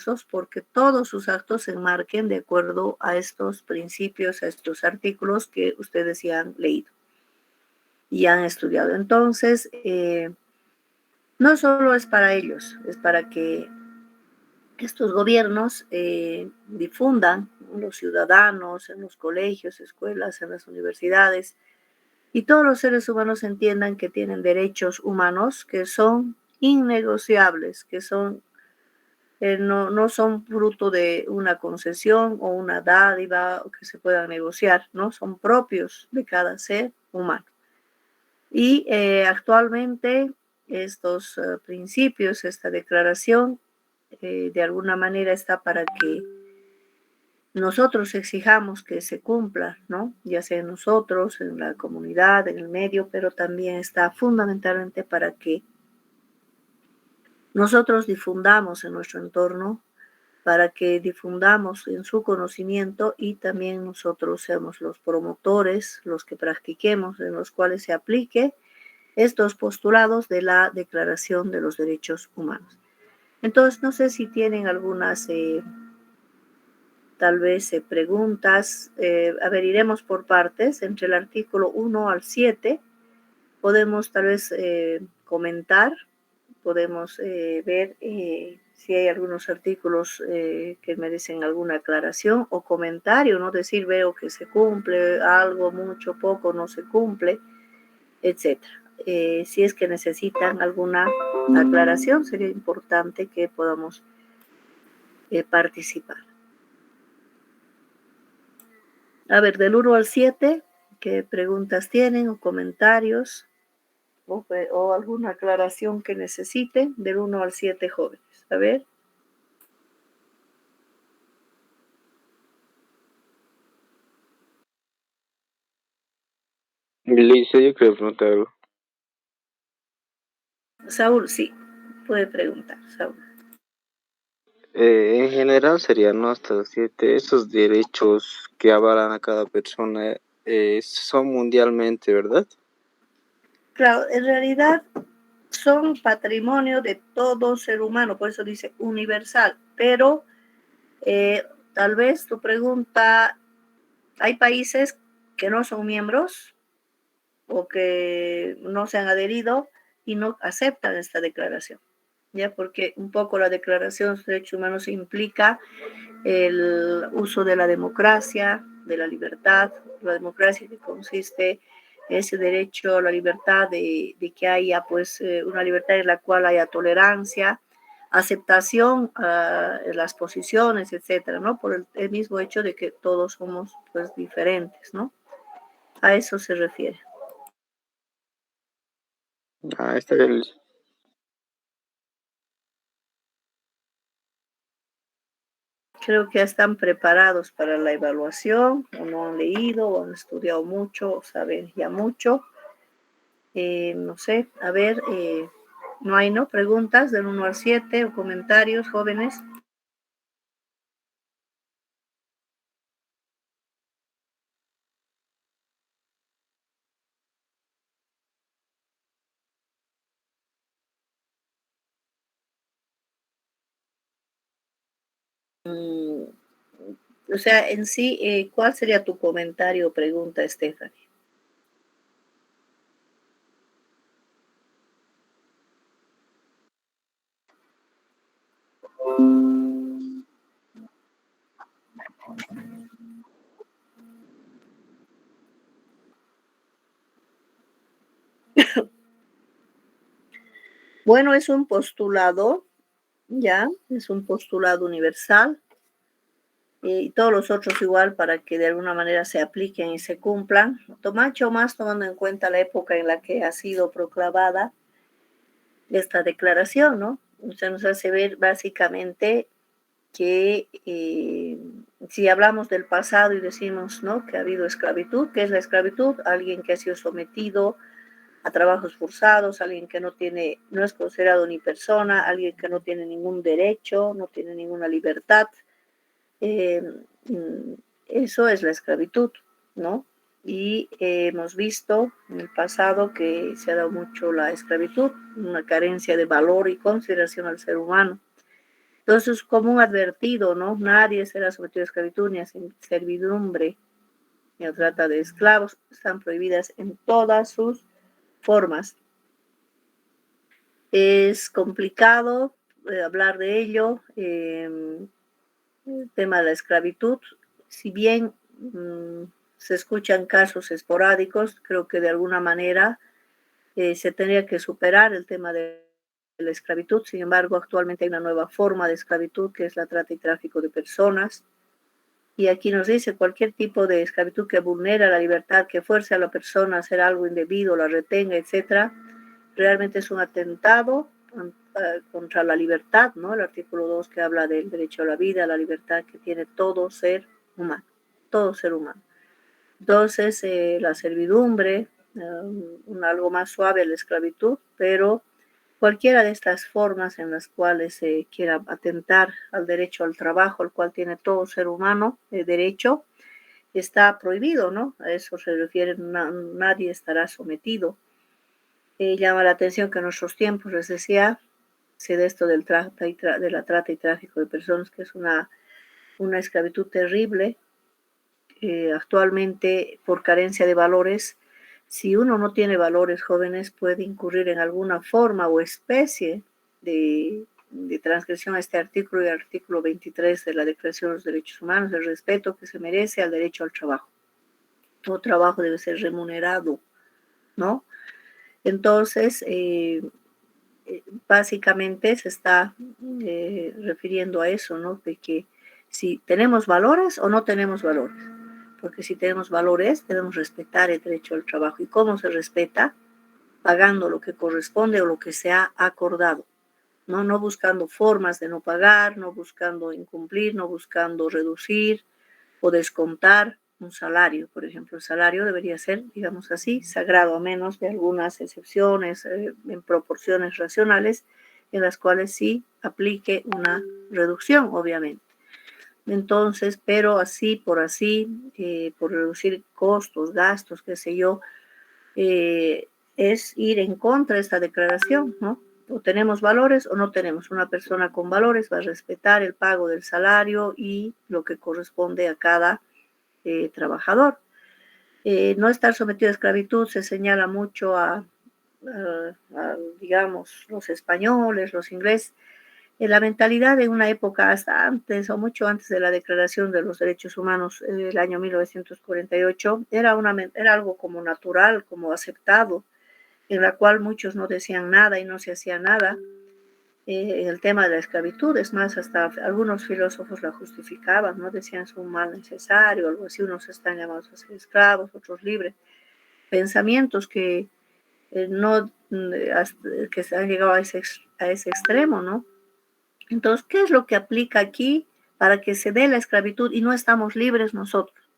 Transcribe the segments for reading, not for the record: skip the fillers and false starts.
rigurosos porque todos sus actos se enmarquen de acuerdo a estos principios, a estos artículos que ustedes ya han leído y han estudiado. Entonces, no solo es para ellos, es para que estos gobiernos difundan, ¿no?, los ciudadanos en los colegios, escuelas, en las universidades, y todos los seres humanos entiendan que tienen derechos humanos que son innegociables, que son, no son fruto de una concesión o una dádiva o que se puedan negociar, ¿no? Son propios de cada ser humano. Y actualmente estos principios, esta declaración, de alguna manera está para que nosotros exijamos que se cumpla, ¿no? Ya sea nosotros, en la comunidad, en el medio, pero también está fundamentalmente para que nosotros difundamos en nuestro entorno, para que difundamos en su conocimiento y también nosotros seamos los promotores, los que practiquemos, en los cuales se aplique estos postulados de la Declaración de los Derechos Humanos. Entonces, no sé si tienen algunas, tal vez, preguntas. A ver, iremos por partes. Entre el artículo 1 al 7 podemos tal vez comentar, podemos ver si hay algunos artículos que merecen alguna aclaración o comentario, ¿no? Decir, veo que se cumple algo, mucho, poco, no se cumple, etcétera. Si es que necesitan alguna aclaración, sería importante que podamos participar. A ver, del 1 al 7, ¿qué preguntas tienen o comentarios o alguna aclaración que necesiten? Del 1 al 7, jóvenes. A ver. Lisa, yo quiero preguntar algo. Saúl, sí, puede preguntar, Saúl. En general serían, ¿no?, hasta los 7. Esos derechos que avalan a cada persona son mundialmente, ¿verdad? Claro, en realidad son patrimonio de todo ser humano, por eso dice universal, pero tal vez tu pregunta, hay países que no son miembros o que no se han adherido y no aceptan esta declaración, ¿ya? Porque un poco la Declaración de los Derechos Humanos implica el uso de la democracia, de la libertad, la democracia que consiste en ese derecho a la libertad de que haya pues una libertad en la cual haya tolerancia, aceptación a las posiciones, etcétera, ¿no? Por el mismo hecho de que todos somos pues diferentes, ¿no? A eso se refiere. Ah, está bien. Creo que ya están preparados para la evaluación, o no han leído, o han estudiado mucho, o saben ya mucho. No sé, a ver, no hay, ¿no? Preguntas del 1 al 7 o comentarios, jóvenes. O sea, en sí, ¿cuál sería tu comentario o pregunta, Stephanie? Bueno, es un postulado, ya, es un postulado universal, y todos los otros igual para que de alguna manera se apliquen y se cumplan. Mucho más tomando en cuenta la época en la que ha sido proclamada esta declaración, ¿no? O sea, nos hace ver básicamente que si hablamos del pasado y decimos, ¿no?, que ha habido esclavitud, ¿qué es la esclavitud? Alguien que ha sido sometido a trabajos forzados, alguien que no es considerado ni persona, alguien que no tiene ningún derecho, no tiene ninguna libertad. Eh, Eso es la esclavitud, ¿no? Y hemos visto en el pasado que se ha dado mucho la esclavitud, una carencia de valor y consideración al ser humano. Entonces, como un advertido, ¿no? Nadie será sometido a esclavitud ni a servidumbre, ni a trata de esclavos. Están prohibidas en todas sus formas. Es complicado hablar de ello. El tema de la esclavitud, si bien se escuchan casos esporádicos, creo que de alguna manera se tendría que superar el tema de la esclavitud. Sin embargo, actualmente hay una nueva forma de esclavitud que es la trata y tráfico de personas. Y aquí nos dice cualquier tipo de esclavitud que vulnera la libertad, que fuerce a la persona a hacer algo indebido, la retenga, etcétera, realmente es un atentado contra la libertad, ¿no? El artículo 2 que habla del derecho a la vida, a la libertad que tiene todo ser humano, todo ser humano. Entonces, la servidumbre, algo más suave a la esclavitud, pero cualquiera de estas formas en las cuales se quiera atentar al derecho al trabajo, al cual tiene todo ser humano derecho, está prohibido, ¿no? A eso se refiere, nadie estará sometido. Llama la atención que en nuestros tiempos, les decía, se da esto del de la trata y tráfico de personas, que es una esclavitud terrible. Actualmente, por carencia de valores, si uno no tiene valores jóvenes, puede incurrir en alguna forma o especie de transgresión a este artículo y artículo 23 de la Declaración de los Derechos Humanos, el respeto que se merece al derecho al trabajo. Todo trabajo debe ser remunerado, ¿no? Entonces, básicamente se está refiriendo a eso, ¿no? De que si tenemos valores o no tenemos valores. Porque si tenemos valores, debemos respetar el derecho al trabajo. ¿Y cómo se respeta? Pagando lo que corresponde o lo que se ha acordado. No buscando formas de no pagar, no buscando incumplir, no buscando reducir o descontar un salario. Por ejemplo, el salario debería ser, digamos así, sagrado, a menos de algunas excepciones en proporciones racionales, en las cuales sí aplique una reducción, obviamente. Entonces, pero así, por reducir costos, gastos, qué sé yo, es ir en contra de esta declaración, ¿no? O tenemos valores o no tenemos. Una persona con valores va a respetar el pago del salario y lo que corresponde a cada trabajador. No estar sometido a esclavitud se señala mucho digamos, los españoles, los ingleses. La mentalidad de una época hasta antes o mucho antes de la Declaración de los Derechos Humanos del año 1948 era algo como natural, como aceptado, en la cual muchos no decían nada y no se hacía nada. El tema de la esclavitud, es más, hasta algunos filósofos la justificaban, no decían es un mal necesario, algo así, unos están llamados a ser esclavos, otros libres. Pensamientos que no, que se han llegado a ese extremo, ¿no? Entonces, ¿qué es lo que aplica aquí para que se dé la esclavitud y no estamos libres nosotros?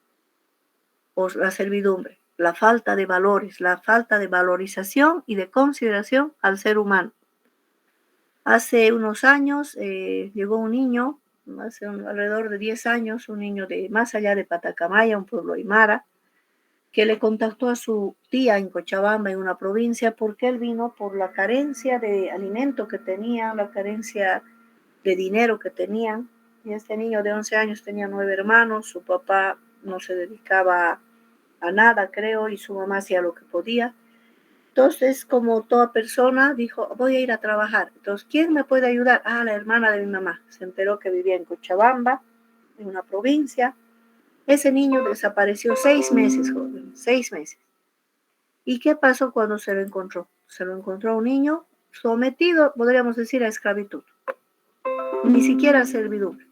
O la servidumbre, la falta de valores, la falta de valorización y de consideración al ser humano. Hace unos años llegó un niño, alrededor de 10 años, un niño de más allá de Patacamaya, un pueblo aymara, que le contactó a su tía en Cochabamba, en una provincia, porque él vino por la carencia de alimento que tenía, la carencia de dinero que tenían. Y este niño de 11 años tenía 9 hermanos, su papá no se dedicaba a nada, creo, y su mamá hacía lo que podía. Entonces, como toda persona, dijo, voy a ir a trabajar. Entonces, ¿quién me puede ayudar? Ah, la hermana de mi mamá. Se enteró que vivía en Cochabamba, en una provincia. Ese niño desapareció 6 meses, joven, 6 meses. ¿Y qué pasó cuando se lo encontró? Se lo encontró un niño sometido, podríamos decir, a esclavitud. Ni siquiera a servidumbre.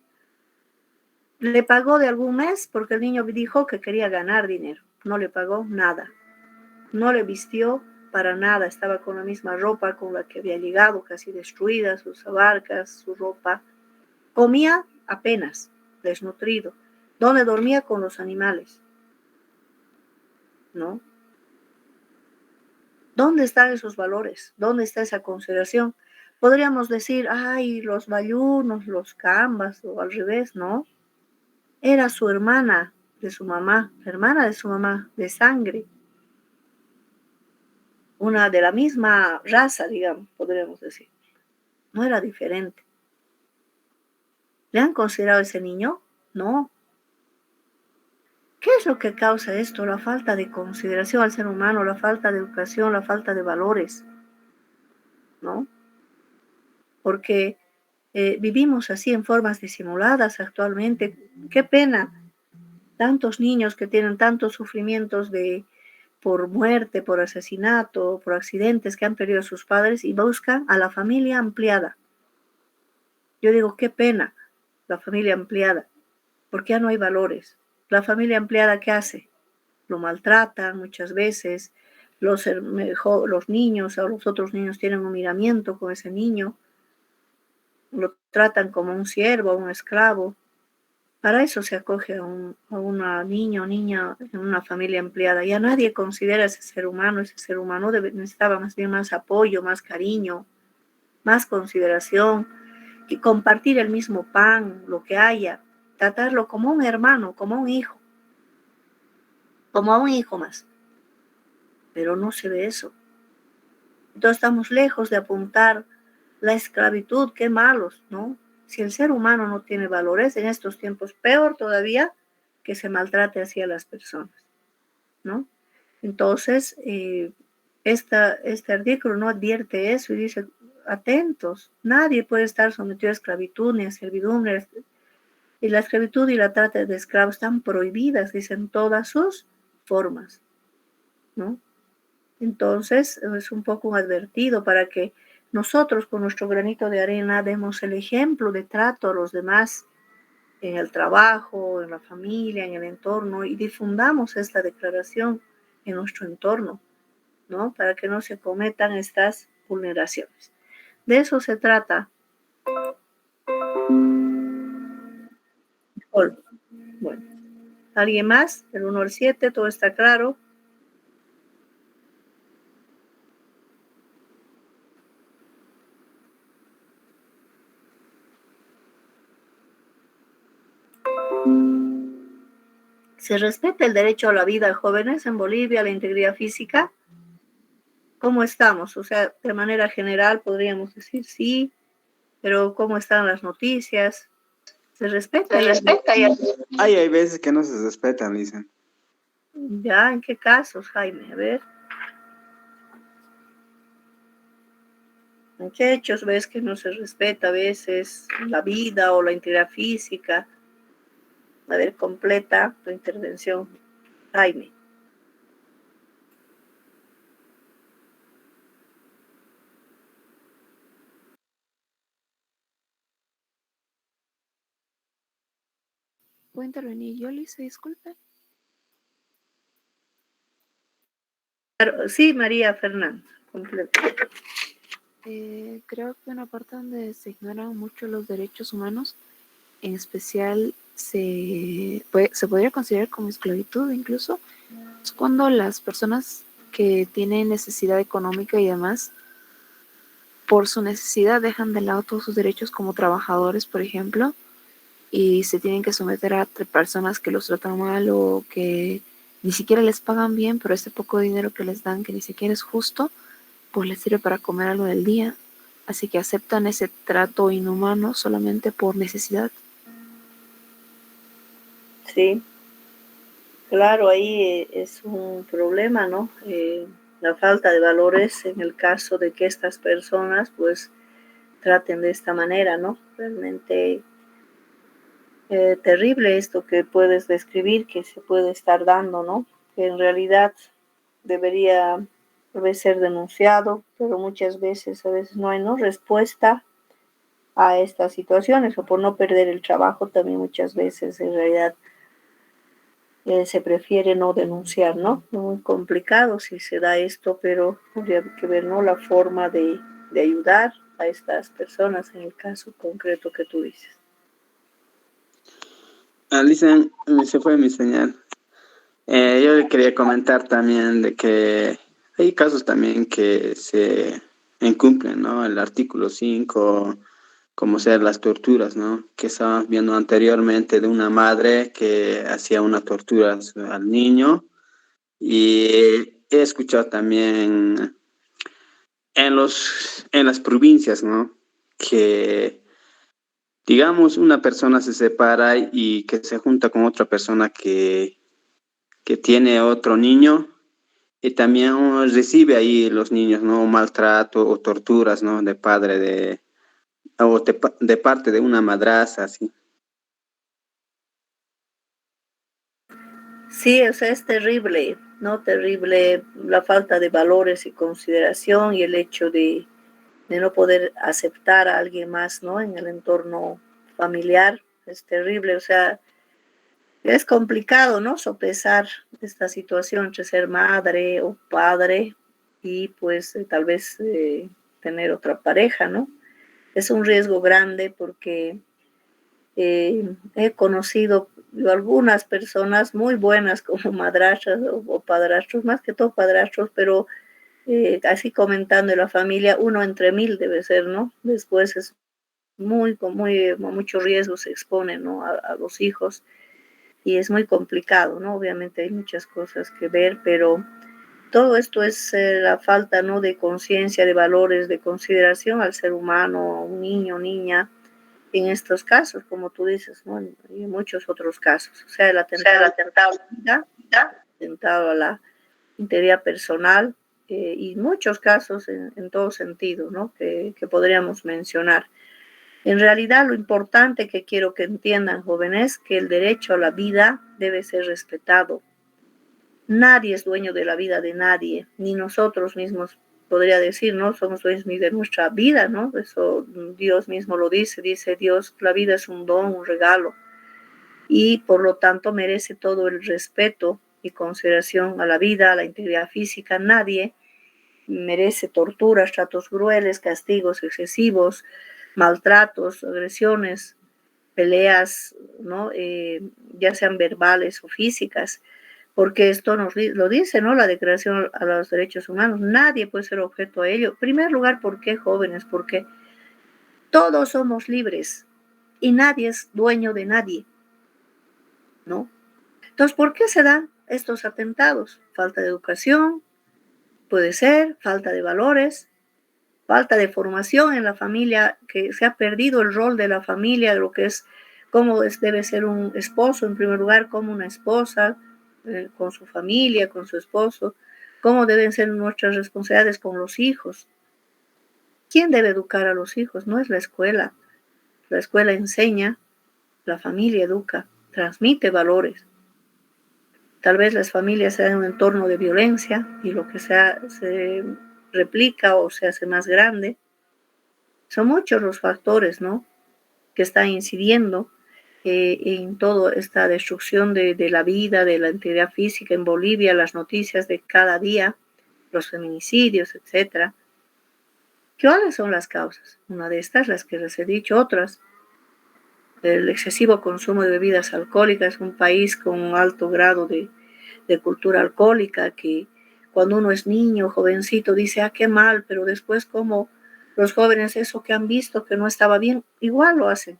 Le pagó de algún mes porque el niño dijo que quería ganar dinero. No le pagó nada. No le vistió para nada. Estaba con la misma ropa con la que había llegado, casi destruida, sus abarcas, su ropa. Comía apenas, desnutrido. ¿Dónde dormía? Con los animales. ¿No? ¿Dónde están esos valores? ¿Dónde está esa consideración? Podríamos decir, ay, los bayunos, los cambas, o al revés, ¿no? Era su hermana de su mamá, hermana de su mamá, de sangre. Una de la misma raza, digamos, podríamos decir. No era diferente. ¿Le han considerado ese niño? No. ¿Qué es lo que causa esto? La falta de consideración al ser humano, la falta de educación, la falta de valores, ¿no? Porque vivimos así en formas disimuladas actualmente. Qué pena, tantos niños que tienen tantos sufrimientos por muerte, por asesinato, por accidentes que han perdido a sus padres y buscan a la familia ampliada. Yo digo, qué pena, la familia ampliada, porque ya no hay valores. La familia ampliada, ¿qué hace? Lo maltratan muchas veces, los niños o los otros niños tienen un miramiento con ese niño, lo tratan como un siervo, un esclavo. Para eso se acoge a una niña o niña en una familia empleada. Ya nadie considera ese ser humano necesitaba más bien más apoyo, más cariño, más consideración, y compartir el mismo pan, lo que haya, tratarlo como un hermano, como a un hijo más. Pero no se ve eso. Entonces estamos lejos de apuntar la esclavitud, qué malos, ¿no? Si el ser humano no tiene valores en estos tiempos, peor todavía que se maltrate así a las personas, ¿no? Entonces, este artículo no advierte eso y dice, atentos, nadie puede estar sometido a esclavitud ni a servidumbre, y la esclavitud y la trata de esclavos están prohibidas, dicen todas sus formas, ¿no? Entonces, es un poco advertido para que nosotros con nuestro granito de arena demos el ejemplo de trato a los demás en el trabajo, en la familia, en el entorno y difundamos esta declaración en nuestro entorno, ¿no? Para que no se cometan estas vulneraciones. De eso se trata. Bueno, ¿alguien más? El 1 al 7, todo está claro. ¿Se respeta el derecho a la vida, jóvenes, en Bolivia, la integridad física? ¿Cómo estamos? O sea, de manera general podríamos decir sí, pero ¿cómo están las noticias? ¿Se respeta? Se respeta ya. Hay veces que no se respetan, dicen. ¿Ya? ¿En qué casos, Jaime? A ver. ¿En qué hechos ves que no se respeta a veces la vida o la integridad física? A ver, completa tu intervención, Jaime. ¿Puedo intervenir yo, Lisa? Disculpe. Sí, María Fernanda, completa. Creo que una parte donde se ignoran mucho los derechos humanos, en especial se podría considerar como esclavitud incluso, es cuando las personas que tienen necesidad económica y demás, por su necesidad dejan de lado todos sus derechos como trabajadores, por ejemplo, y se tienen que someter a personas que los tratan mal o que ni siquiera les pagan bien, pero ese poco dinero que les dan, que ni siquiera es justo, pues les sirve para comer algo del día. Así que aceptan ese trato inhumano solamente por necesidad. Sí, claro, ahí es un problema, ¿no? La falta de valores en el caso de que estas personas pues traten de esta manera, ¿no? Realmente terrible esto que puedes describir, que se puede estar dando, ¿no? Que en realidad debe ser denunciado, pero muchas veces, a veces no hay, ¿no?, respuesta a estas situaciones, o por no perder el trabajo también muchas veces en realidad se prefiere no denunciar, ¿no? Muy complicado si se da esto, pero habría que ver, ¿no?, la forma de ayudar a estas personas en el caso concreto que tú dices. Lisa, se fue mi señal. Yo le quería comentar también de que hay casos también que se incumplen, ¿no? El artículo 5, como ser las torturas, ¿no? Que estábamos viendo anteriormente de una madre que hacía una tortura al niño, y he escuchado también en las provincias, ¿no? Que digamos, una persona se separa y que se junta con otra persona que tiene otro niño y también recibe ahí los niños, ¿no? Maltrato o torturas, ¿no? De padre de parte de una madraza, así. Sí, o sea, es terrible, ¿no? Terrible la falta de valores y consideración y el hecho de no poder aceptar a alguien más, ¿no? En el entorno familiar, es terrible, o sea, es complicado, ¿no? Sopesar esta situación entre ser madre o padre y pues tal vez tener otra pareja, ¿no? Es un riesgo grande porque he conocido yo algunas personas muy buenas como madrastras o padrastros, más que todo padrastros, pero así comentando en la familia, uno entre mil debe ser, ¿no? Después es con mucho riesgo se expone, ¿no? A los hijos y es muy complicado, ¿no? Obviamente hay muchas cosas que ver, pero todo esto es la falta, ¿no? De conciencia, de valores, de consideración al ser humano, a un niño, niña, en estos casos, como tú dices, ¿no? Y en muchos otros casos. O sea, el atentado a la integridad personal y muchos casos en todo sentido, ¿no? Que podríamos mencionar. En realidad, lo importante que quiero que entiendan, jóvenes, que el derecho a la vida debe ser respetado. Nadie es dueño de la vida de nadie, ni nosotros mismos, podría decir, ¿no? Somos dueños de nuestra vida, ¿no? Eso Dios mismo lo dice Dios, la vida es un don, un regalo, y por lo tanto merece todo el respeto y consideración a la vida, a la integridad física. Nadie merece torturas, tratos crueles, castigos excesivos, maltratos, agresiones, peleas, ¿no? Ya sean verbales o físicas, porque esto nos lo dice, ¿no? La Declaración a los Derechos Humanos. Nadie puede ser objeto a ello. En primer lugar, ¿por qué, jóvenes? Porque todos somos libres y nadie es dueño de nadie, ¿no? Entonces, ¿por qué se dan estos atentados? Falta de educación, puede ser, falta de valores, falta de formación en la familia, que se ha perdido el rol de la familia, de lo que es, cómo debe ser un esposo, en primer lugar, como una esposa, con su familia, con su esposo, cómo deben ser nuestras responsabilidades con los hijos. ¿Quién debe educar a los hijos? No es la escuela. La escuela enseña, la familia educa, transmite valores. Tal vez las familias sean un entorno de violencia y lo que se replica o se hace más grande. Son muchos los factores, ¿no? Que están incidiendo en toda esta destrucción de la vida, de la integridad física en Bolivia, las noticias de cada día, los feminicidios, etcétera. ¿Cuáles son las causas? Una de estas, las que les he dicho, otras. El excesivo consumo de bebidas alcohólicas, un país con un alto grado de cultura alcohólica, que cuando uno es niño, jovencito, dice, ah, qué mal, pero después como los jóvenes eso que han visto que no estaba bien, igual lo hacen.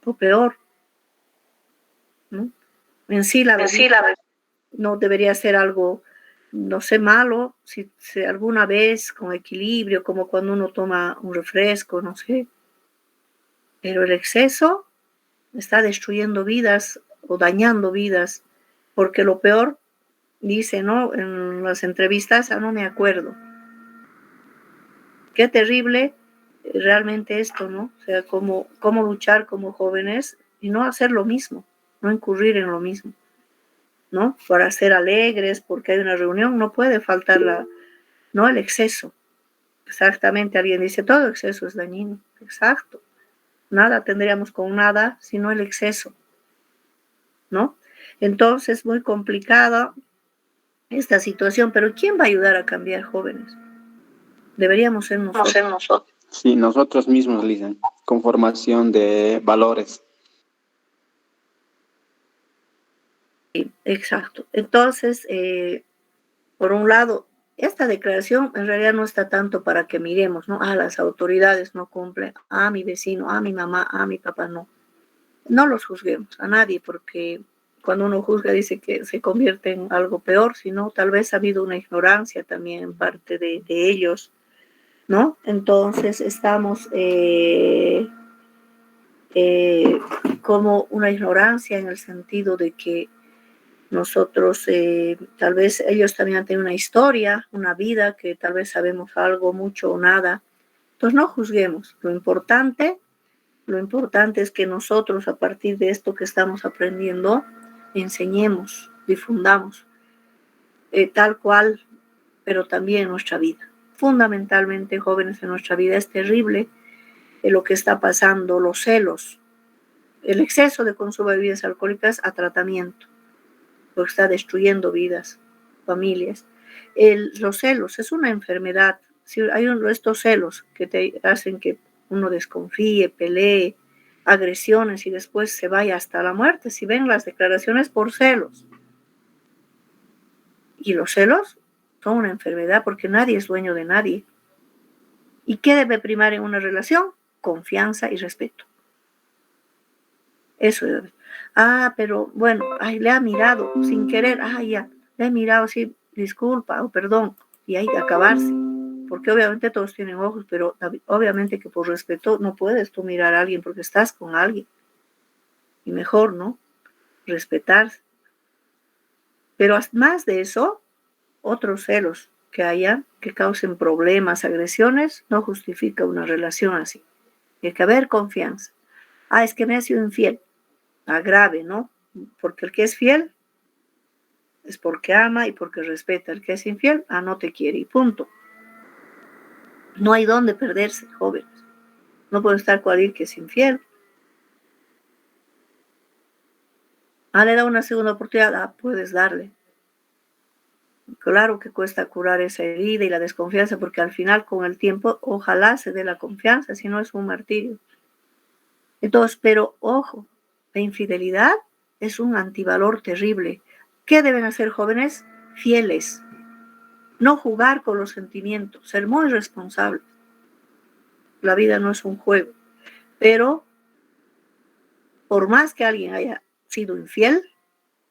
O peor, ¿no? En sí la bebida no debería ser algo, no sé, malo, si alguna vez con equilibrio, como cuando uno toma un refresco, no sé. Pero el exceso está destruyendo vidas o dañando vidas, porque lo peor, dice, ¿no? En las entrevistas, no me acuerdo. Qué terrible realmente esto, ¿no? O sea, cómo luchar como jóvenes y no hacer lo mismo, no incurrir en lo mismo, ¿no? Para ser alegres, porque hay una reunión, no puede faltar no el exceso. Exactamente, alguien dice, todo exceso es dañino. Exacto. Nada tendríamos con nada, sino el exceso, ¿no? Entonces, muy complicada esta situación, pero ¿quién va a ayudar a cambiar, jóvenes? Deberíamos ser nosotros. Sí, nosotros mismos, Lisa, con formación de valores. Exacto. Entonces, por un lado, esta declaración en realidad no está tanto para que miremos, ¿no? Ah, las autoridades no cumplen, ah, mi vecino, ah, mi mamá, ah, mi papá, no. No los juzguemos a nadie, porque cuando uno juzga dice que se convierte en algo peor, sino tal vez ha habido una ignorancia también en parte de ellos, ¿no? Entonces estamos como una ignorancia en el sentido de que nosotros, tal vez ellos también tienen una historia, una vida, que tal vez sabemos algo, mucho o nada. Entonces no juzguemos. Lo importante es que nosotros, a partir de esto que estamos aprendiendo, enseñemos, difundamos, tal cual, pero también en nuestra vida. Fundamentalmente, jóvenes, en nuestra vida es terrible lo que está pasando, los celos, el exceso de consumo de bebidas alcohólicas a tratamiento, porque está destruyendo vidas, familias. Los celos es una enfermedad. Si hay estos celos que te hacen que uno desconfíe, pelee, agresiones y después se vaya hasta la muerte. Si ven las declaraciones por celos. Y los celos son una enfermedad porque nadie es dueño de nadie. ¿Y qué debe primar en una relación? Confianza y respeto. Eso debe. Pero bueno, le ha mirado sin querer. Ya, le he mirado, sí, disculpa o perdón. Y hay que acabarse. Porque obviamente todos tienen ojos, pero obviamente que por respeto no puedes tú mirar a alguien porque estás con alguien. Y mejor, ¿no? Respetarse. Pero más de eso, otros celos que haya, que causen problemas, agresiones, no justifica una relación así. Hay que haber confianza. Es que me ha sido infiel. Grave, ¿no? Porque el que es fiel es porque ama y porque respeta. El que es infiel, no te quiere y punto. No hay dónde perderse, jóvenes. No puedo estar con alguien que es infiel. Le da una segunda oportunidad. Puedes darle. Claro que cuesta curar esa herida y la desconfianza, porque al final, con el tiempo, ojalá se dé la confianza, si no es un martirio. Entonces, pero ojo, la infidelidad es un antivalor terrible. ¿Qué deben hacer, jóvenes? Fieles. No jugar con los sentimientos, ser muy responsables. La vida no es un juego. Pero, por más que alguien haya sido infiel,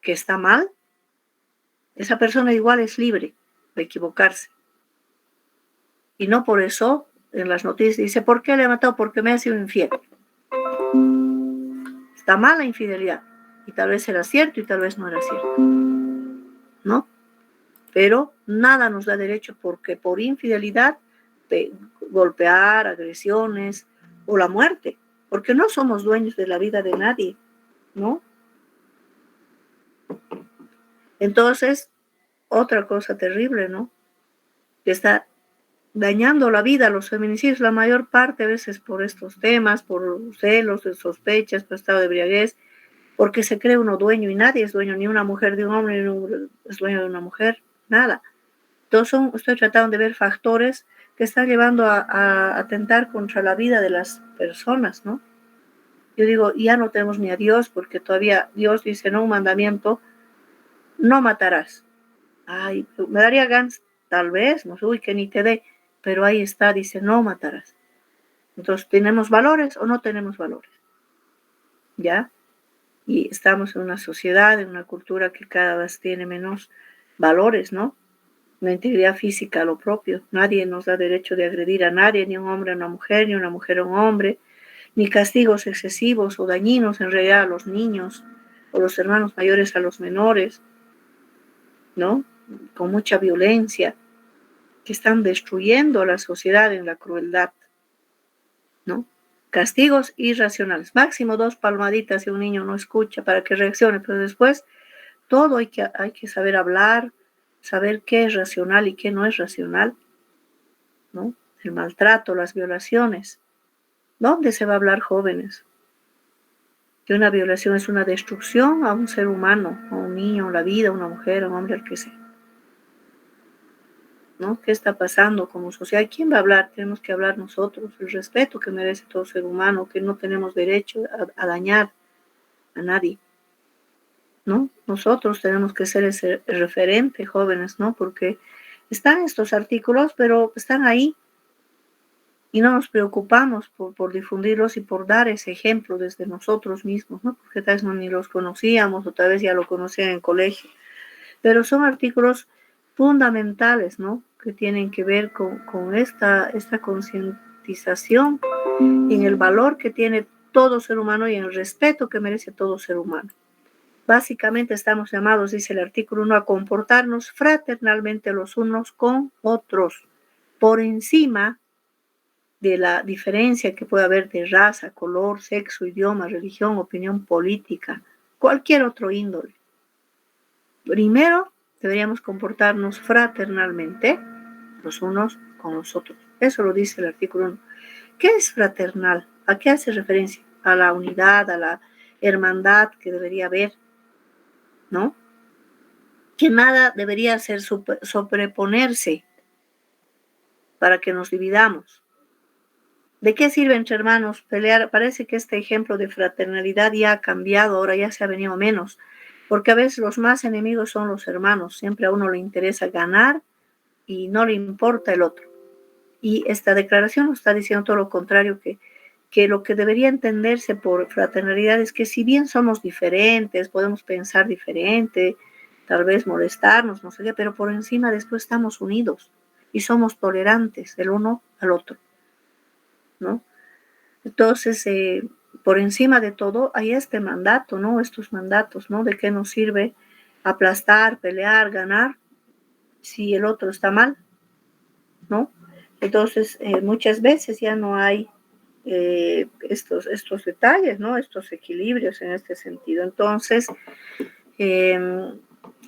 que está mal, esa persona igual es libre de equivocarse. Y no por eso en las noticias dice, ¿por qué le he matado? Porque me ha sido infiel. Está mal la infidelidad. Y tal vez era cierto y tal vez no era cierto. ¿No? Pero nada nos da derecho porque por infidelidad golpear, agresiones o la muerte. Porque no somos dueños de la vida de nadie. ¿No? Entonces, otra cosa terrible, ¿no? Que está dañando la vida, los feminicidios, la mayor parte a veces por estos temas, por celos, sospechas, por estado de embriaguez, porque se cree uno dueño y nadie es dueño, ni una mujer de un hombre, ni un hombre es dueño de una mujer, nada. Entonces estoy tratando de ver factores que están llevando a atentar contra la vida de las personas, ¿no? Yo digo, ya no tenemos ni a Dios, porque todavía Dios dice, no, un mandamiento, no matarás. Me daría ganas, tal vez, no sé, que ni te dé, pero ahí está, dice, no matarás. Entonces, ¿tenemos valores o no tenemos valores? ¿Ya? Y estamos en una sociedad, en una cultura que cada vez tiene menos valores, ¿no? La integridad física, lo propio. Nadie nos da derecho de agredir a nadie, ni un hombre a una mujer, ni una mujer a un hombre, ni castigos excesivos o dañinos en realidad a los niños o los hermanos mayores a los menores, ¿no? Con mucha violencia, que están destruyendo a la sociedad en la crueldad, ¿no? Castigos irracionales. Máximo 2 palmaditas si un niño no escucha para que reaccione, pero después todo hay que saber hablar, saber qué es racional y qué no es racional, ¿no? El maltrato, las violaciones. ¿Dónde se va a hablar, jóvenes? Que una violación es una destrucción a un ser humano, a un niño, a la vida, a una mujer, a un hombre, al que sea. ¿No? ¿Qué está pasando como sociedad? ¿Quién va a hablar? Tenemos que hablar nosotros, el respeto que merece todo ser humano, que no tenemos derecho a dañar a nadie, ¿no? Nosotros tenemos que ser ese referente, jóvenes, ¿no? Porque están estos artículos, pero están ahí y no nos preocupamos por difundirlos y por dar ese ejemplo desde nosotros mismos, ¿no? Porque tal vez no ni los conocíamos o tal vez ya lo conocían en colegio, pero son artículos fundamentales, ¿no? Que tienen que ver con esta concientización en el valor que tiene todo ser humano y en el respeto que merece todo ser humano. Básicamente estamos llamados, dice el artículo 1, a comportarnos fraternalmente los unos con otros, por encima de la diferencia que puede haber de raza, color, sexo, idioma, religión, opinión política, cualquier otro índole. Primero, deberíamos comportarnos fraternalmente los unos con los otros. Eso lo dice el artículo 1. ¿Qué es fraternal? ¿A qué hace referencia? A la unidad, a la hermandad que debería haber, ¿no? Que nada debería ser sobreponerse para que nos dividamos. ¿De qué sirve entre hermanos pelear? Parece que este ejemplo de fraternalidad ya ha cambiado, ahora ya se ha venido menos, porque a veces los más enemigos son los hermanos, siempre a uno le interesa ganar y no le importa el otro. Y esta declaración nos está diciendo todo lo contrario, que lo que debería entenderse por fraternalidad es que si bien somos diferentes, podemos pensar diferente, tal vez molestarnos, no sé qué, pero por encima después estamos unidos y somos tolerantes el uno al otro, ¿no? Entonces, por encima de todo, hay este mandato, ¿no? Estos mandatos, ¿no? ¿De qué nos sirve aplastar, pelear, ganar si el otro está mal, ¿no? Entonces, muchas veces ya no hay estos detalles, ¿no? Estos equilibrios en este sentido. Entonces,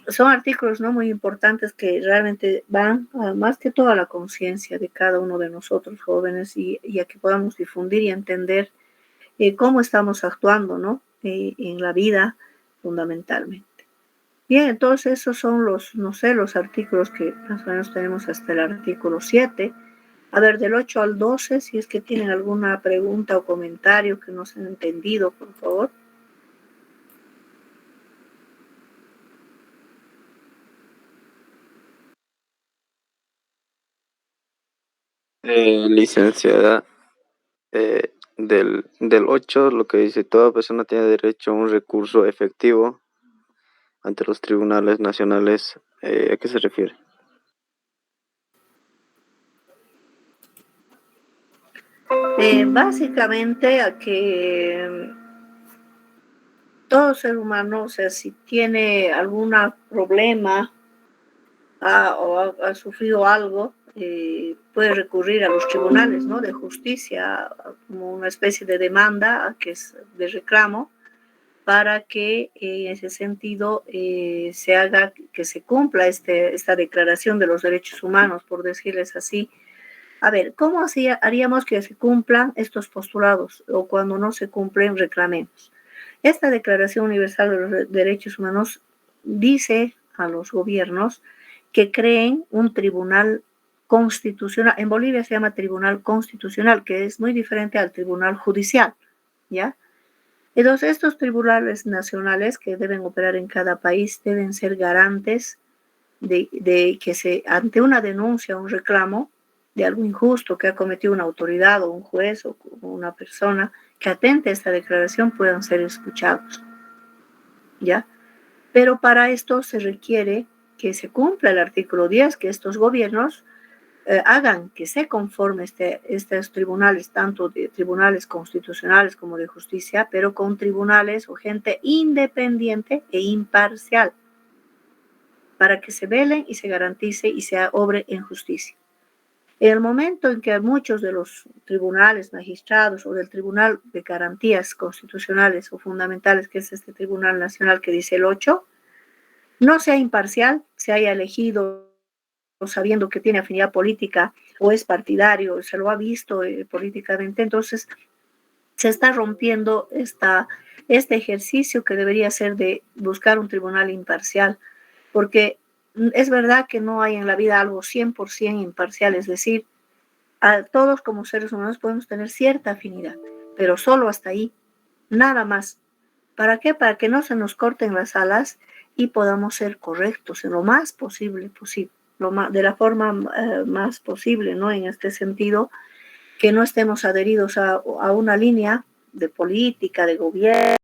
son artículos, ¿no? Muy importantes que realmente van más que todo a la conciencia de cada uno de nosotros jóvenes y a que podamos difundir y entender cómo estamos actuando, ¿no? En la vida fundamentalmente. Bien, entonces esos son los, no sé, los artículos que más o menos tenemos hasta el artículo 7. A ver, del 8 al 12, si es que tienen alguna pregunta o comentario que no se han entendido, por favor. Licenciada, del 8 lo que dice, toda persona tiene derecho a un recurso efectivo ante los tribunales nacionales. ¿A qué se refiere? Básicamente a que todo ser humano, o sea, si tiene algún problema o ha sufrido algo, puede recurrir a los tribunales, ¿no? De justicia, como una especie de demanda que es de reclamo, para que en ese sentido se haga, que se cumpla esta declaración de los derechos humanos, por decirles así. A ver, ¿cómo haríamos que se cumplan estos postulados o cuando no se cumplen reclamemos? Esta Declaración Universal de los Derechos Humanos dice a los gobiernos que creen un tribunal constitucional. En Bolivia se llama tribunal constitucional, que es muy diferente al tribunal judicial, ¿ya? Entonces, estos tribunales nacionales que deben operar en cada país deben ser garantes de que ante una denuncia, un reclamo de algo injusto que ha cometido una autoridad o un juez o una persona que atente a esta declaración puedan ser escuchados, ¿ya? Pero para esto se requiere que se cumpla el artículo 10, que estos gobiernos hagan que se conforme estos tribunales, tanto de tribunales constitucionales como de justicia, pero con tribunales o gente independiente e imparcial, para que se velen y se garantice y se obre en justicia. En el momento en que muchos de los tribunales, magistrados o del Tribunal de Garantías Constitucionales o Fundamentales, que es este Tribunal Nacional que dice el 8, no sea imparcial, se haya elegido sabiendo que tiene afinidad política o es partidario, se lo ha visto políticamente, entonces se está rompiendo este ejercicio que debería ser de buscar un tribunal imparcial, porque es verdad que no hay en la vida algo 100% imparcial, es decir, a todos como seres humanos podemos tener cierta afinidad, pero solo hasta ahí, nada más. ¿Para qué? Para que no se nos corten las alas y podamos ser correctos en lo más posible, de la forma más posible, ¿no? En este sentido, que no estemos adheridos a una línea de política, de gobierno.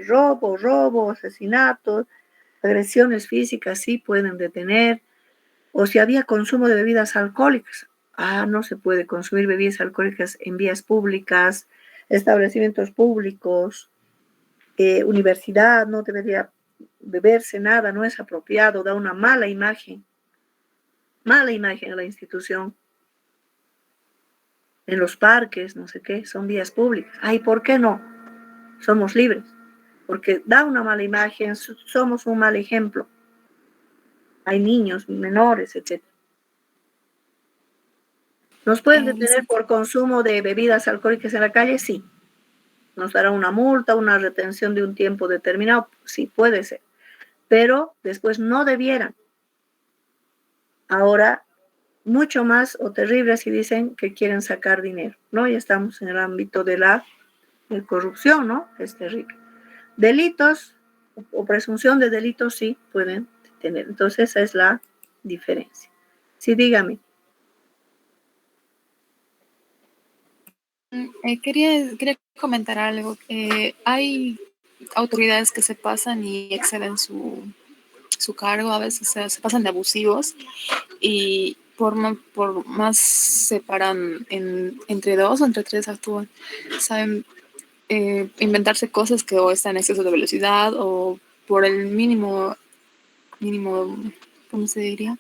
robo, asesinato, agresiones físicas, sí pueden detener. O si había consumo de bebidas alcohólicas, no se puede consumir bebidas alcohólicas en vías públicas, establecimientos públicos, universidad, no debería beberse nada, no es apropiado, da una mala imagen a la institución. En los parques, no sé qué, son vías públicas. Ay, ¿por qué no? Somos libres, porque da una mala imagen, somos un mal ejemplo. Hay niños, menores, etc. ¿Nos pueden detener por consumo de bebidas alcohólicas en la calle? Sí. ¿Nos dará una multa, una retención de un tiempo determinado? Sí, puede ser. Pero después no debieran. Ahora, mucho más o terrible si dicen que quieren sacar dinero, ¿no? Ya estamos en el ámbito de la corrupción, ¿no? Es terrible. Delitos o presunción de delitos sí pueden tener. Entonces esa es la diferencia. Sí, dígame. Quería comentar algo. Hay autoridades que se pasan y exceden su cargo, a veces se pasan de abusivos y por más se paran entre dos o entre tres actúan. Saben inventarse cosas que o están en exceso de velocidad o por el mínimo, ¿cómo se diría?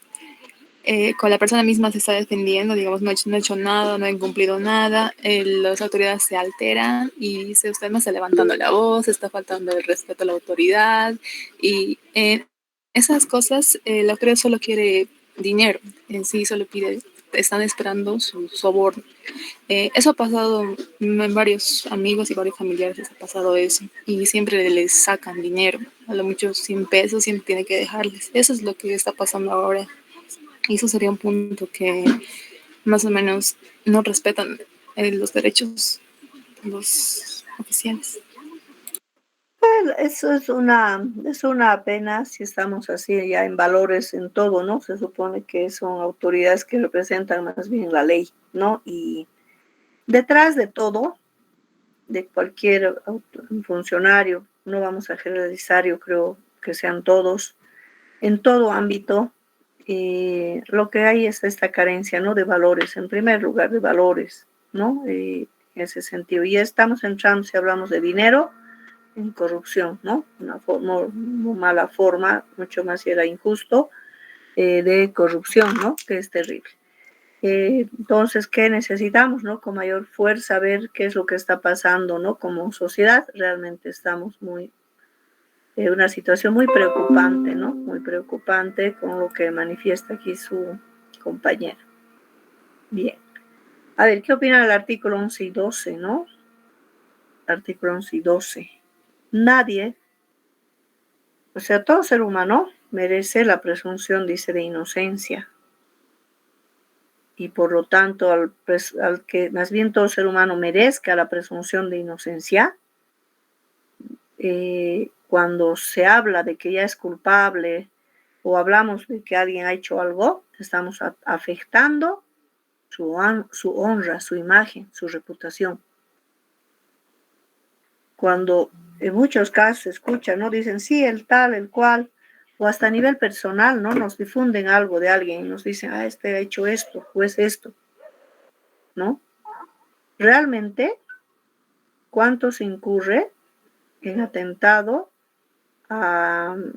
Con la persona misma se está defendiendo, digamos, no he hecho nada, no he incumplido nada, las autoridades se alteran y dice usted me está levantando la voz, está faltando el respeto a la autoridad y esas cosas, la autoridad solo quiere dinero, en sí solo pide, están esperando su soborno. Eso ha pasado en varios amigos y varios familiares, les ha pasado eso y siempre les sacan dinero, a lo mucho 100 pesos siempre tiene que dejarles. Eso es lo que está pasando ahora. Y eso sería un punto que más o menos no respetan los derechos de los oficiales. Bueno, eso es una pena si estamos así ya en valores en todo, ¿no? Se supone que son autoridades que representan más bien la ley, ¿no? Y detrás de todo, de cualquier funcionario, no vamos a generalizar, yo creo que sean todos, en todo ámbito, lo que hay es esta carencia, ¿no? De valores, en primer lugar, de valores, ¿no? En ese sentido. Y estamos entrando, si hablamos de dinero, en corrupción, ¿no? Una mala forma, mucho más si era injusto, de corrupción, ¿no? Que es terrible. Entonces, ¿qué necesitamos, no? Con mayor fuerza, ver qué es lo que está pasando, ¿no? Como sociedad, realmente estamos una situación muy preocupante, ¿no? Muy preocupante con lo que manifiesta aquí su compañera. Bien. A ver, ¿qué opina del artículo 11 y 12, no? Artículo 11 y 12. Nadie, o sea, todo ser humano merece la presunción, dice, de inocencia. Y por lo tanto, al que más bien todo ser humano merezca la presunción de inocencia, cuando se habla de que ya es culpable o hablamos de que alguien ha hecho algo, estamos afectando su honra, su imagen, su reputación. Cuando en muchos casos se escucha, ¿no? Dicen, sí, el tal, el cual, o hasta a nivel personal, ¿no? Nos difunden algo de alguien y nos dicen, este ha hecho esto, o es esto, ¿no? Realmente, ¿cuánto se incurre en atentado al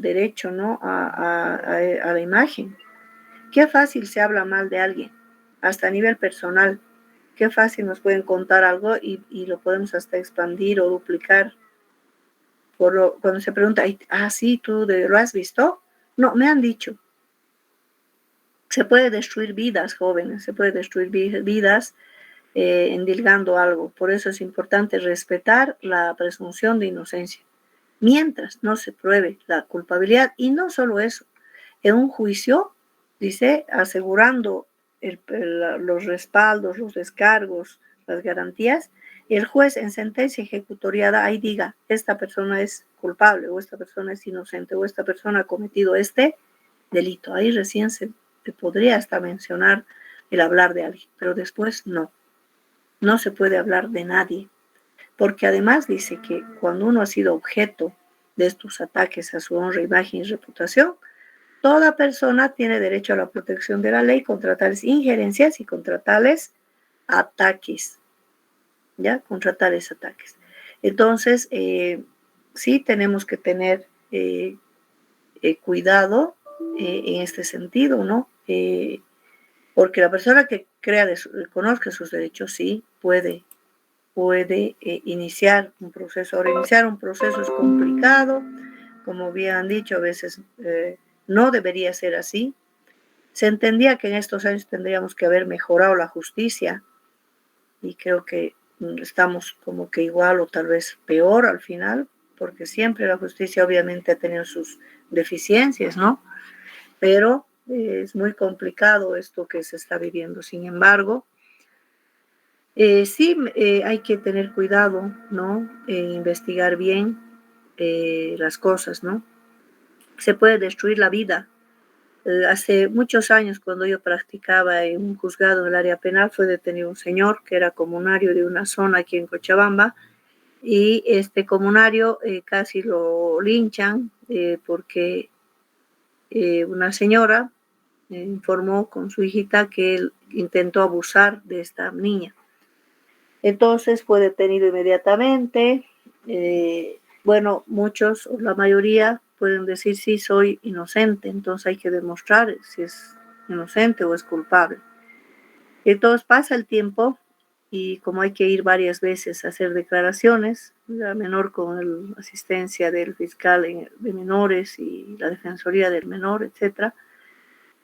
derecho, ¿no? A la imagen? Qué fácil se habla mal de alguien, hasta a nivel personal. Qué fácil nos pueden contar algo y lo podemos hasta expandir o duplicar. Cuando se pregunta, sí, ¿tú lo has visto? No, me han dicho. Se puede destruir vidas, jóvenes, se puede destruir vidas endilgando algo. Por eso es importante respetar la presunción de inocencia. Mientras no se pruebe la culpabilidad, y no solo eso, en un juicio, dice, asegurando los respaldos, los descargos, las garantías, el juez en sentencia ejecutoriada ahí diga, esta persona es culpable, o esta persona es inocente, o esta persona ha cometido este delito. Ahí recién se podría hasta mencionar el hablar de alguien, pero después no se puede hablar de nadie. porque además dice que cuando uno ha sido objeto de estos ataques a su honra, imagen y reputación, toda persona tiene derecho a la protección de la ley contra tales injerencias y contra tales ataques, ¿ya? Contra tales ataques. Entonces, sí tenemos que tener cuidado en este sentido, ¿no? Porque la persona que conozca sus derechos, sí, puede iniciar un proceso. Ahora, iniciar un proceso es complicado, como bien han dicho, a veces no debería ser así. Se entendía que en estos años tendríamos que haber mejorado la justicia y creo que estamos como que igual o tal vez peor al final, porque siempre la justicia obviamente ha tenido sus deficiencias, ¿no? Pero es muy complicado esto que se está viviendo. Sin embargo, sí hay que tener cuidado, ¿no? Investigar bien las cosas, ¿no? Se puede destruir la vida. Hace muchos años, cuando yo practicaba en un juzgado en el área penal, fue detenido un señor que era comunario de una zona aquí en Cochabamba, y este comunario casi lo linchan porque una señora informó con su hijita que él intentó abusar de esta niña. Entonces fue detenido inmediatamente. Bueno, muchos, o la mayoría, pueden decir sí, soy inocente, entonces hay que demostrar si es inocente o es culpable. Entonces pasa el tiempo y como hay que ir varias veces a hacer declaraciones, la menor con la asistencia del fiscal de menores y la defensoría del menor, etcétera,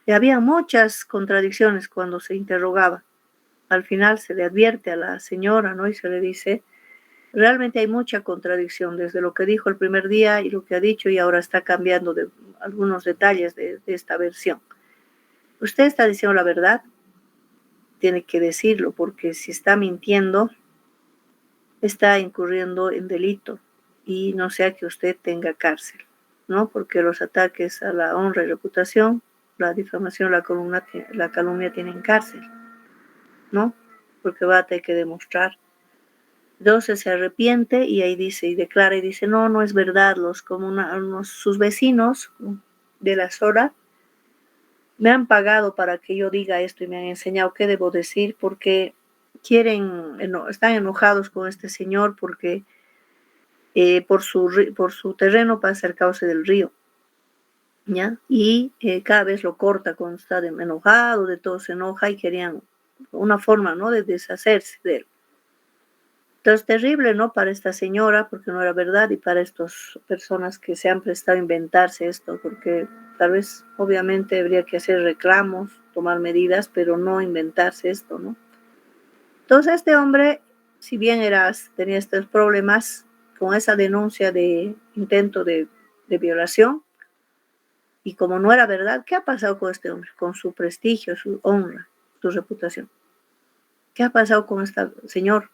y había muchas contradicciones cuando se interrogaba. Al final se le advierte a la señora, ¿no? Y se le dice, realmente hay mucha contradicción desde lo que dijo el primer día y lo que ha dicho, y ahora está cambiando de algunos detalles de esta versión. Usted está diciendo la verdad, tiene que decirlo, porque si está mintiendo, está incurriendo en delito y no sea que usted tenga cárcel, ¿no? Porque los ataques a la honra y reputación, la difamación, la calumnia tienen cárcel, ¿no? Porque va a tener que demostrar. Entonces se arrepiente y ahí dice, y declara y dice, no, no es verdad, sus vecinos de la zona me han pagado para que yo diga esto y me han enseñado qué debo decir, porque están enojados con este señor porque por su terreno pasa el cauce del río, ¿ya? Y cada vez lo corta cuando está enojado, de todo se enoja y querían una forma, ¿no?, de deshacerse de él. Entonces, terrible, ¿no?, para esta señora, porque no era verdad, y para estas personas que se han prestado a inventarse esto, porque tal vez, obviamente, habría que hacer reclamos, tomar medidas, pero no inventarse esto, ¿no? Entonces, este hombre, si bien tenía estos problemas con esa denuncia de intento de violación, y como no era verdad, ¿qué ha pasado con este hombre? Con su prestigio, su honra, su reputación. ¿Qué ha pasado con este señor?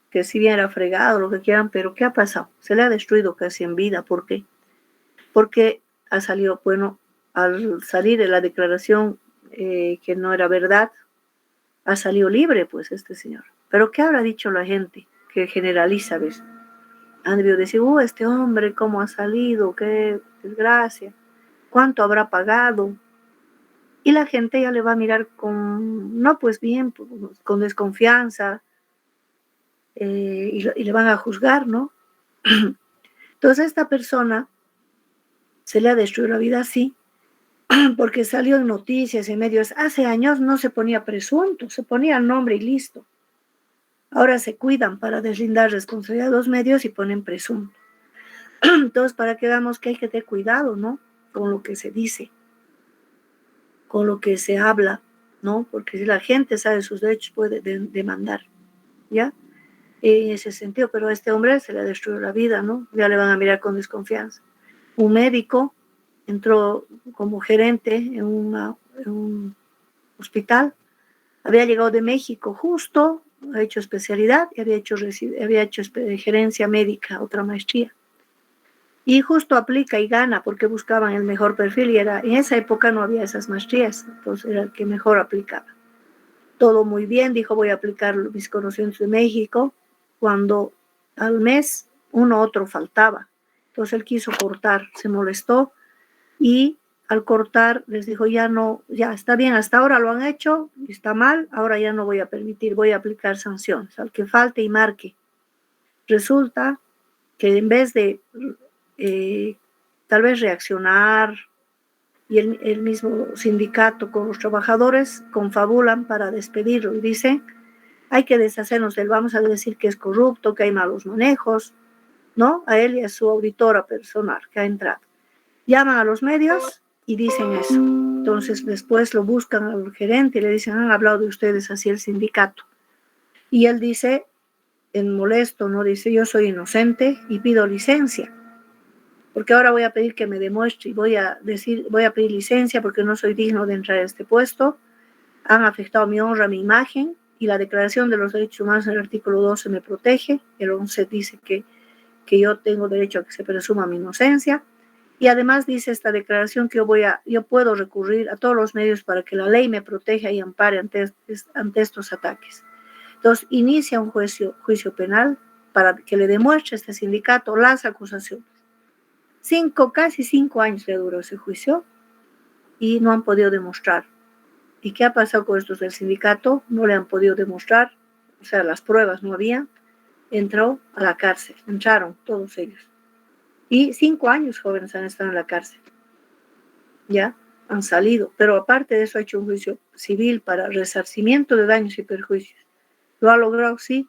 Que si bien era fregado, lo que quieran, pero ¿qué ha pasado? Se le ha destruido casi en vida. ¿Por qué? Porque ha salido, bueno, al salir de la declaración que no era verdad, ha salido libre, pues, este señor. Pero ¿qué habrá dicho la gente? Que generaliza, ¿ves? Han debido decir, este hombre, ¿cómo ha salido? Qué desgracia. ¿Cuánto habrá pagado? Y la gente ya le va a mirar no, pues bien, con desconfianza, y le van a juzgar, ¿no? Entonces esta persona se le ha destruido la vida así, porque salió en noticias, en medios. Hace años no se ponía presunto, se ponía nombre y listo. Ahora se cuidan para deslindar responsabilidad de los medios y ponen presunto. Entonces, para que veamos que hay que tener cuidado, ¿no?, con lo que se dice, con lo que se habla, ¿no? Porque si la gente sabe sus derechos puede demandar, ¿ya? En ese sentido, pero a este hombre se le ha destruido la vida, ¿no? Ya le van a mirar con desconfianza. Un médico entró como gerente en un hospital, había llegado de México justo, ha hecho especialidad y había hecho gerencia médica, otra maestría. Y justo aplica y gana porque buscaban el mejor perfil y en esa época no había esas maestrías, entonces era el que mejor aplicaba. Todo muy bien, dijo, voy a aplicar mis conocimientos de México, cuando al mes uno otro faltaba. Entonces él quiso cortar, se molestó y al cortar les dijo, ya no, ya está bien, hasta ahora lo han hecho, está mal, ahora ya no voy a permitir, voy a aplicar sanciones al que falte y marque. Resulta que en vez de tal vez reaccionar, y el mismo sindicato con los trabajadores confabulan para despedirlo y dicen, hay que deshacernos del, vamos a decir que es corrupto, que hay malos manejos, ¿no? A él y a su auditora personal que ha entrado. Llaman a los medios y dicen eso. Entonces después lo buscan al gerente y le dicen, han hablado de ustedes así el sindicato. Y él dice, en molesto, ¿no? Dice, yo soy inocente y pido licencia. Porque ahora voy a pedir que me demuestre y voy a pedir licencia porque no soy digno de entrar a este puesto. Han afectado mi honra, mi imagen, y la Declaración de los Derechos Humanos en el artículo 12 me protege. El 11 dice que yo tengo derecho a que se presuma mi inocencia. Y además dice esta declaración que yo puedo recurrir a todos los medios para que la ley me proteja y ampare ante estos ataques. Entonces inicia un juicio penal para que le demuestre a este sindicato las acusaciones. Casi 5 años le duró ese juicio y no han podido demostrar. ¿Y qué ha pasado con estos del sindicato? No le han podido demostrar, o sea, las pruebas no había. Entró a la cárcel, entraron todos ellos. Y 5 años jóvenes han estado en la cárcel. Ya han salido, pero aparte de eso ha hecho un juicio civil para resarcimiento de daños y perjuicios. ¿Lo ha logrado? Sí.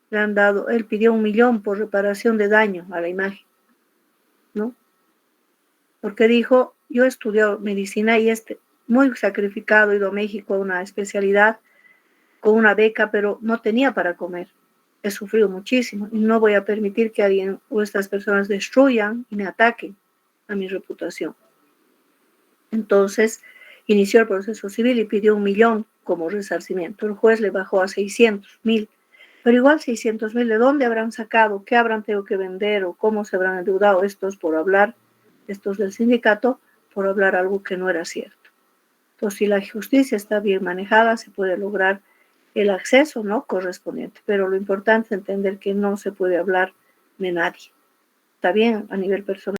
Le han dado, él pidió 1 millón por reparación de daño a la imagen, ¿no? Porque dijo, yo he estudiado medicina y muy sacrificado, he ido a México a una especialidad con una beca, pero no tenía para comer. He sufrido muchísimo y no voy a permitir que alguien o estas personas destruyan y me ataquen a mi reputación. Entonces inició el proceso civil y pidió 1 millón como resarcimiento. El juez le bajó a 600,000. Pero igual 600,000, ¿de dónde habrán sacado? ¿Qué habrán tenido que vender? ¿O cómo se habrán endeudado estos del sindicato, por hablar algo que no era cierto? Entonces, si la justicia está bien manejada, se puede lograr el acceso, ¿no?, correspondiente. Pero lo importante es entender que no se puede hablar de nadie. Está bien a nivel personal.